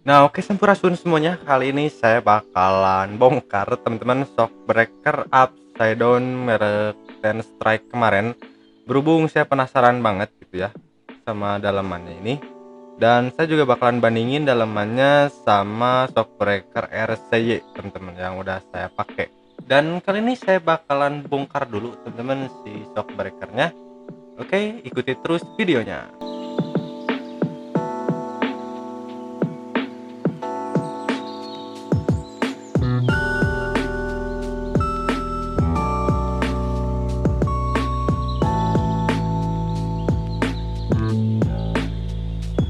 Nah, oke sampurasun semuanya. Kali ini saya bakalan bongkar teman-teman shockbreaker upside down merek Ten Strike kemarin. Berhubung saya penasaran banget gitu ya sama dalamannya ini, dan saya juga bakalan bandingin dalamannya sama shockbreaker RCY teman-teman yang udah saya pakai. Dan kali ini saya bakalan bongkar dulu teman-teman si shockbreakernya. Oke, ikuti terus videonya.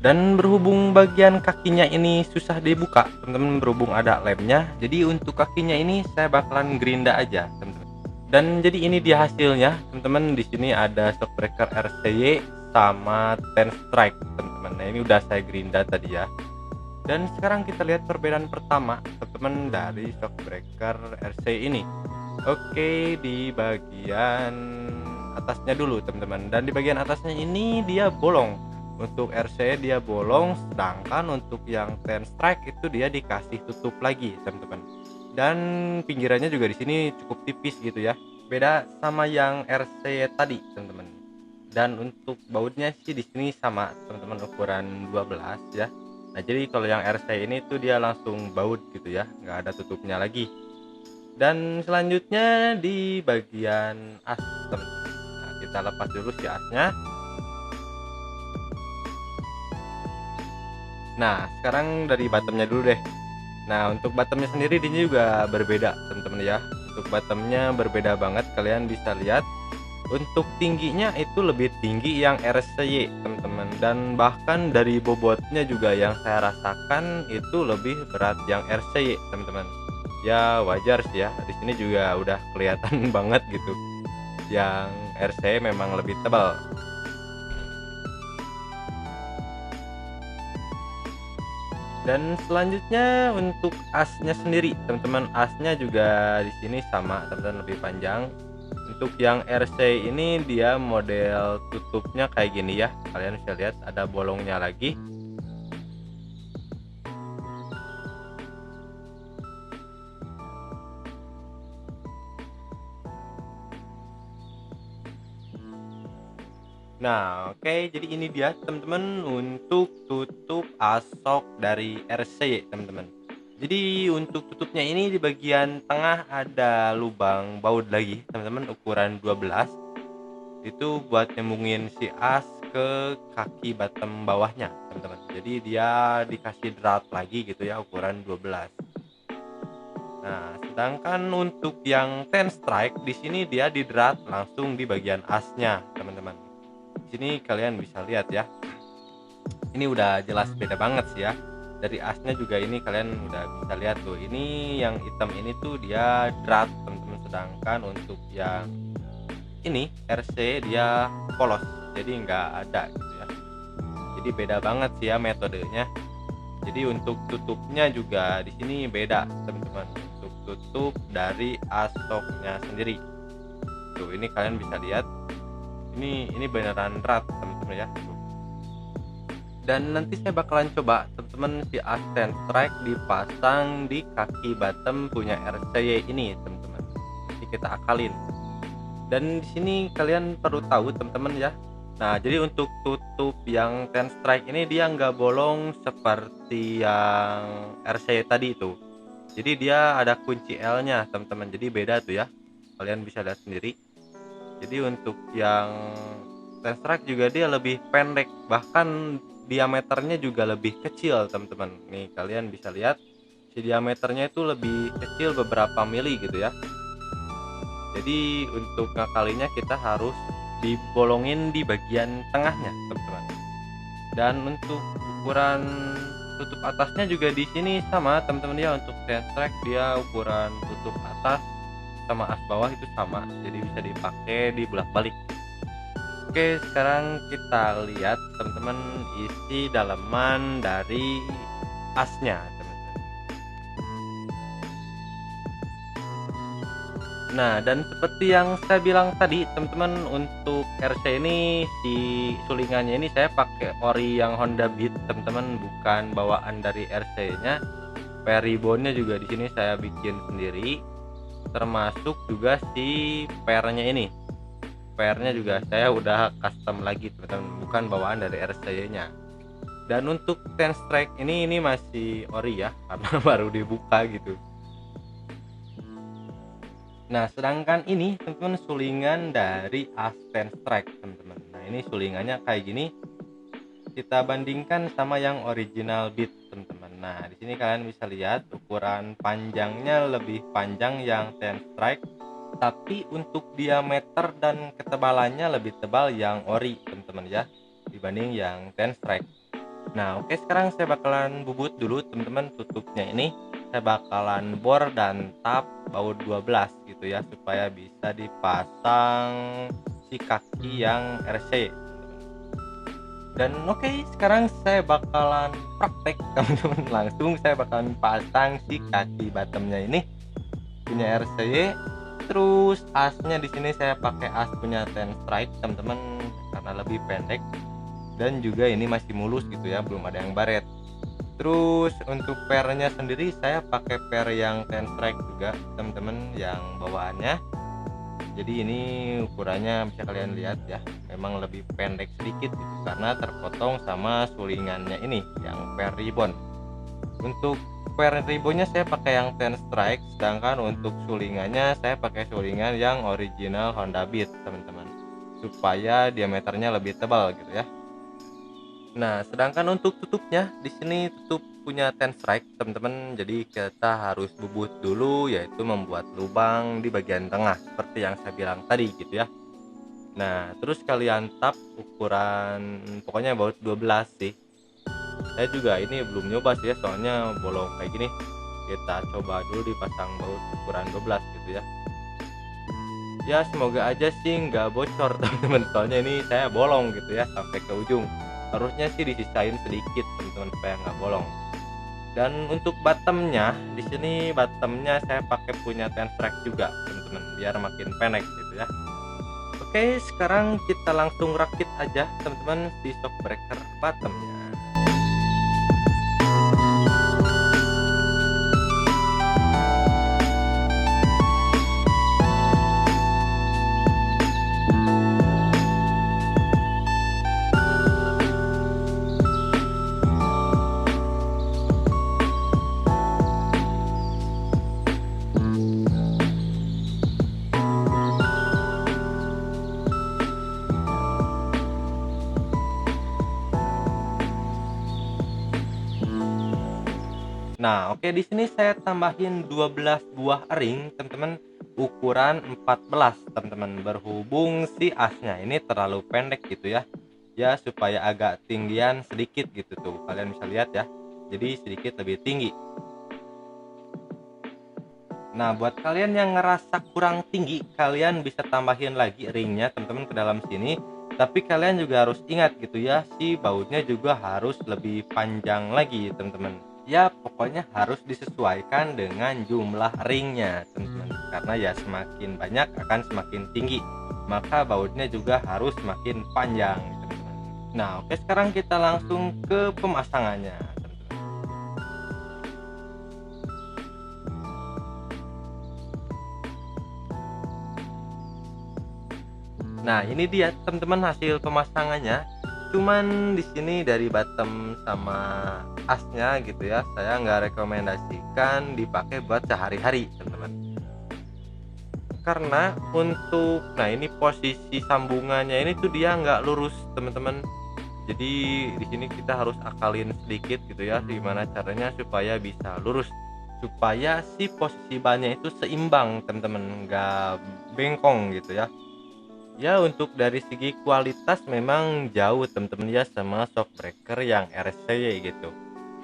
Dan berhubung bagian kakinya ini susah dibuka, teman-teman, berhubung ada lemnya, jadi untuk kakinya ini saya bakalan gerinda aja, teman-teman. Dan jadi ini dia hasilnya, teman-teman. Di sini ada shockbreaker RCY sama Ten Strike, teman-teman. Nah, ini udah saya gerinda tadi ya. Dan sekarang kita lihat perbedaan pertama, teman-teman, dari shockbreaker RCY ini. Oke, di bagian atasnya dulu, teman-teman. Dan di bagian atasnya ini dia bolong. Untuk RC dia bolong, sedangkan untuk yang Ten Strike itu dia dikasih tutup lagi, teman-teman. Dan pinggirannya juga di sini cukup tipis gitu ya. Beda sama yang RC tadi, teman-teman. Dan untuk bautnya sih di sini sama, teman-teman, ukuran 12 ya. Nah, jadi kalau yang RC ini tuh dia langsung baut gitu ya, nggak ada tutupnya lagi. Dan selanjutnya di bagian as, teman-teman. Nah, kita lepas dulu si asnya. Nah, sekarang dari bottomnya dulu deh. Nah, untuk bottomnya sendiri ini juga berbeda, teman-teman ya. Untuk bottomnya berbeda banget, kalian bisa lihat. Untuk tingginya itu lebih tinggi yang RCY, teman-teman. Dan bahkan dari bobotnya juga yang saya rasakan itu lebih berat yang RCY, teman-teman. Ya wajar sih ya. Di sini juga udah kelihatan banget gitu. Yang RCY memang lebih tebal. Dan selanjutnya untuk asnya sendiri, teman-teman, asnya juga di sini sama, teman-teman, lebih panjang. Untuk yang RC ini dia model tutupnya kayak gini ya, kalian bisa lihat ada bolongnya lagi. Nah, oke, jadi ini dia teman-teman untuk tutup asok dari RC, teman-teman. Jadi untuk tutupnya ini di bagian tengah ada lubang baut lagi, teman-teman, ukuran 12. Itu buat nyambungin si as ke kaki bottom bawahnya, teman-teman. Jadi dia dikasih drat lagi gitu ya, ukuran 12. Nah, sedangkan untuk yang Ten Strike di sini dia didrat langsung di bagian asnya, teman-teman. Di sini kalian bisa lihat ya. Ini udah jelas beda banget sih ya. Dari asnya juga ini kalian udah bisa lihat tuh. Ini yang hitam ini tuh dia drat, teman-teman. Sedangkan untuk yang ini RC dia polos, jadi nggak ada gitu ya. Jadi beda banget sih ya metodenya. Jadi untuk tutupnya juga di sini beda, teman-teman. Untuk tutup dari asoknya sendiri tuh, ini kalian bisa lihat, ini beneran rat, teman-teman ya. Dan nanti saya bakalan coba, teman-teman, si as Ten Strike dipasang di kaki bottom punya RCY ini, teman-teman. Jadi kita akalin. Dan di sini kalian perlu tahu, teman-teman ya. Nah, jadi untuk tutup yang Ten Strike ini dia nggak bolong seperti yang RC tadi itu. Jadi dia ada kunci L-nya, teman-teman. Jadi beda tuh ya. Kalian bisa lihat sendiri. Jadi untuk yang Ten Strike juga dia lebih pendek, bahkan diameternya juga lebih kecil, teman-teman. Nih, kalian bisa lihat si diameternya itu lebih kecil beberapa mili gitu ya. Jadi untuk ngakalinya kita harus dibolongin di bagian tengahnya, teman-teman. Dan untuk ukuran tutup atasnya juga di sini sama, teman-teman ya. Untuk Ten Strike dia ukuran tutup atas sama as bawah itu sama, jadi bisa dipakai di bolak-balik. Oke, sekarang kita lihat, teman-teman, isi dalaman dari asnya, teman-teman. Nah, dan seperti yang saya bilang tadi, teman-teman, untuk RC ini si sulingannya ini saya pakai ori yang Honda Beat, teman-teman, bukan bawaan dari RC-nya. Ribbon-nya juga di sini saya bikin sendiri, termasuk juga si pernya ini. Pernya juga saya udah custom lagi, teman-teman, bukan bawaan dari RC-nya. Dan untuk ten strike ini masih ori ya, karena baru dibuka gitu. Nah, sedangkan ini teman-teman sulingan dari as ten strike, teman-teman. Nah, ini sulingannya kayak gini. Kita bandingkan sama yang original Beat, teman-teman. Nah, di sini kalian bisa lihat ukuran panjangnya lebih panjang yang ten strike, tapi untuk diameter dan ketebalannya lebih tebal yang ori, teman-teman ya, dibanding yang ten strike. Nah, oke, sekarang saya bakalan bubut dulu, teman-teman, tutupnya ini. Saya bakalan bor dan tap baut 12 gitu ya, supaya bisa dipasang si kaki yang RC. Dan oke, sekarang saya bakalan praktek, teman-teman. Langsung saya bakalan pasang si kaki bottomnya ini punya RCY. Terus asnya di sini saya pakai as punya ten strike, teman-teman, karena lebih pendek dan juga ini masih mulus gitu ya, belum ada yang baret. Terus untuk pernya sendiri saya pakai per yang ten strike juga, teman-teman, yang bawaannya. Jadi ini ukurannya bisa kalian lihat ya, memang lebih pendek sedikit gitu, karena terpotong sama sulingannya ini yang per ribbon. Untuk per ribbonnya saya pakai yang ten strike, sedangkan untuk sulingannya saya pakai sulingan yang original Honda Beat, teman-teman, supaya diameternya lebih tebal gitu ya. Nah, sedangkan untuk tutupnya di sini tutup punya ten strike, teman-teman. Jadi kita harus bubut dulu, yaitu membuat lubang di bagian tengah seperti yang saya bilang tadi gitu ya. Nah, terus kalian tap ukuran pokoknya baut 12 sih. Saya juga ini belum nyoba sih ya, soalnya bolong kayak gini. Kita coba dulu dipasang baut ukuran 12 gitu ya. Ya, semoga aja sih nggak bocor, teman-teman. Soalnya ini saya bolong gitu ya sampai ke ujung. Harusnya sih disisain sedikit, teman-teman, supaya nggak bolong. Dan untuk bottomnya di sini, bottomnya saya pakai punya ten strike juga, teman-teman, biar makin pendek gitu ya. Oke, sekarang kita langsung rakit aja, teman-teman, si shock breaker bottomnya. Nah, oke, di sini saya tambahin 12 buah ring, teman-teman, ukuran 14, teman-teman, berhubung si asnya ini terlalu pendek gitu ya. Ya, supaya agak tinggian sedikit gitu tuh. Kalian bisa lihat ya. Jadi sedikit lebih tinggi. Nah, buat kalian yang ngerasa kurang tinggi, kalian bisa tambahin lagi ringnya, teman-teman, ke dalam sini. Tapi kalian juga harus ingat gitu ya, si bautnya juga harus lebih panjang lagi, teman-teman. Ya, pokoknya harus disesuaikan dengan jumlah ringnya, teman-teman. Karena ya semakin banyak akan semakin tinggi. Maka bautnya juga harus semakin panjang, teman-teman. Nah, oke, sekarang kita langsung ke pemasangannya. Nah, ini dia, teman-teman, hasil pemasangannya. Cuman di sini dari bottom sama asnya gitu ya, saya nggak rekomendasikan dipakai buat sehari-hari, teman-teman. Karena untuk, nah, ini posisi sambungannya ini tuh dia nggak lurus, teman-teman. Jadi di sini kita harus akalin sedikit gitu ya, gimana caranya supaya bisa lurus, supaya si posisi bannya itu seimbang, teman-teman, nggak bengkong gitu ya. Ya, untuk dari segi kualitas memang jauh, teman-teman ya, sama shockbreaker yang RC gitu.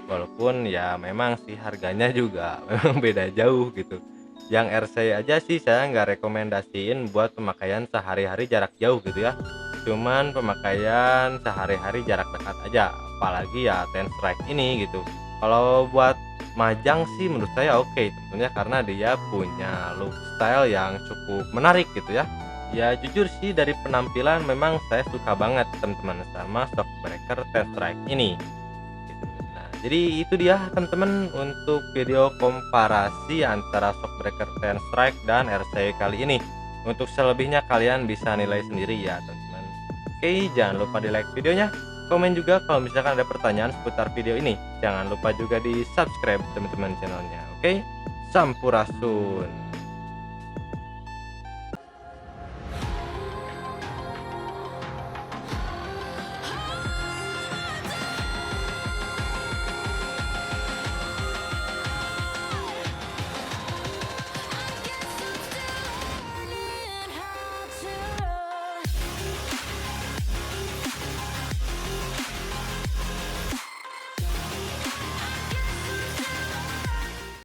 Walaupun ya memang sih harganya juga memang beda jauh gitu. Yang RC aja sih saya nggak rekomendasiin buat pemakaian sehari-hari jarak jauh gitu ya. Cuman pemakaian sehari-hari jarak dekat aja, apalagi ya ten strike ini gitu. Kalau buat Majang sih menurut saya oke tentunya karena dia punya look style yang cukup menarik gitu ya. Ya jujur sih dari penampilan memang saya suka banget teman-teman sama Shockbreaker 10 Strike ini gitu. Nah, jadi itu dia teman-teman untuk video komparasi antara Shockbreaker 10 Strike dan RC kali ini. Untuk selebihnya kalian bisa nilai sendiri ya teman-teman. Oke, jangan lupa di like videonya, komen juga kalau misalkan ada pertanyaan seputar video ini. Jangan lupa juga di subscribe teman-teman channelnya. Oke, Sampurasun.